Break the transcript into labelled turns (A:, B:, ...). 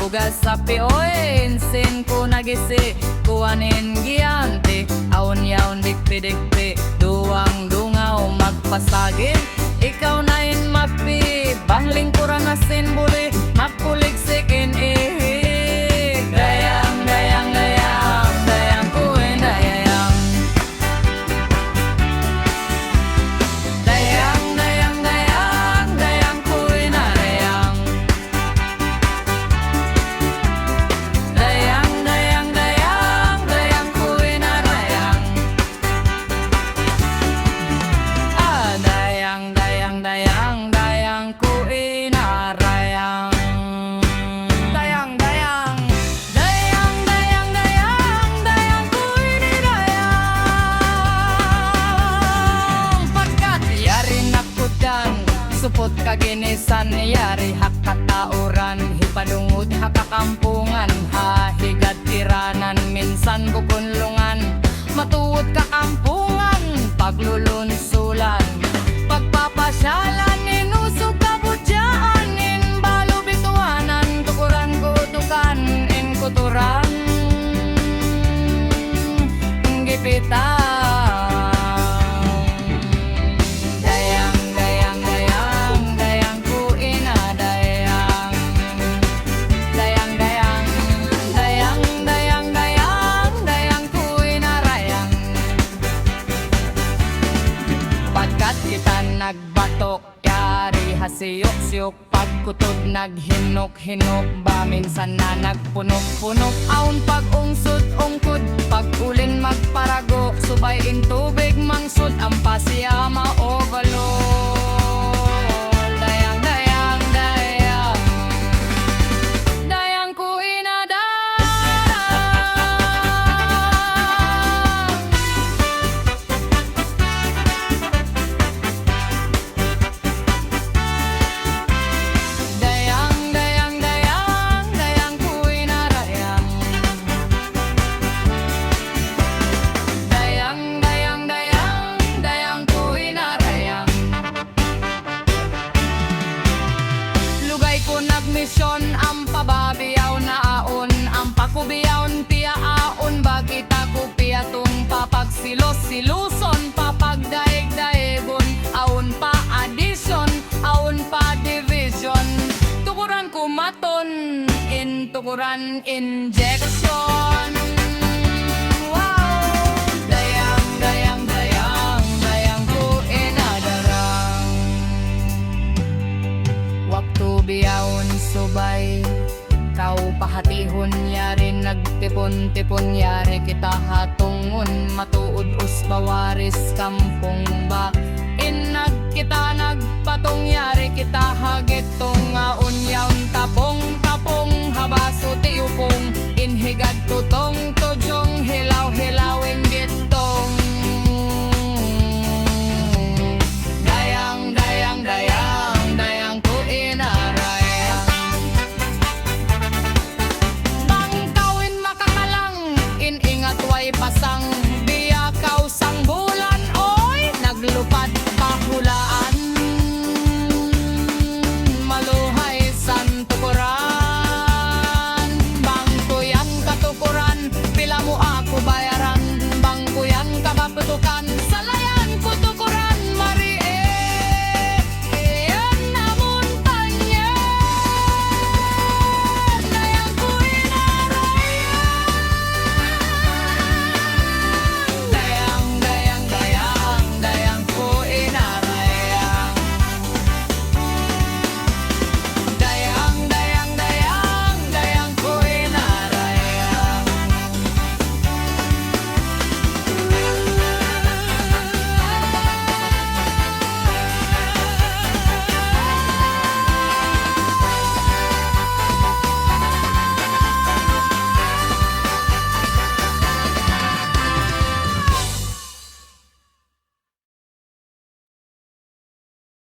A: Ugas sa pioy, insin ko nagisi, kuwanin giyante, aon yaon dikpi-dikpi, duwang dungaw magpasagin. Ikaw na in mapi, bangling kurang asin buli, mapuliksikin ihig. Dayang, dayang, dayang, dayang kuin dayang. Dayang, dayang, dayang, dayang kuin dayang. Dayang, dayang, dayang, dayang kuin dayang. Dayang, dayang, dayang, dayang kuin dayang. Dayang, dayang, dayang, dayang, dayang, dayang kuin dayang. Pagkat yari nakutan, supot kaginisan, yari hakatauran, hipadungod hakakampungan, hahigad tiranan, minsan kukunlungan, matuod kakampungan, paglulunsulan, pagpapasyalan, inusog kabudyaan, in balubituanan, tukuran kutukan, in kuturan, gipitan. Dayang, dayang, dayang, dayang kuin dayang. Dayang, dayang, dayang, dayang, dayang, dayang kuin rayang. Pagkat kita nagbatok, yari hasiyok-siyok, pagkutod naghinok-hinok, ba minsan na nagpunok-punok, aun pag-ungsod-ungkod, pag-ulin magparago, subay ing tubig mangsud, ang pasiya ma-overload. Dayang, dayang, dayang, dayang kuin dayang. Dayang, dayang, dayang, dayang kuin rayang. Dayang, dayang, dayang, dayang kuin rayang. Lugay ko nagmisyon, ang pababiyaw na aon, ang pakubiyawn piya aon, bagita ko piya tung papagsilos-siluson, papagdaig-daigon, aon pa addition, aon pa division, tukuran kumaton, in tukuran injection. Wow! Dayang, dayang, dayang, dayang kuin darang. Waktu biyawon subay, kau pahatihon yari, nagtipon-tipon yari, kita hatungon, matuod usbawaris kampong ba, inag kita nagpatong yari, kita hagitong unyaon, tapong-tapong habaso tiupong, inhigad tutong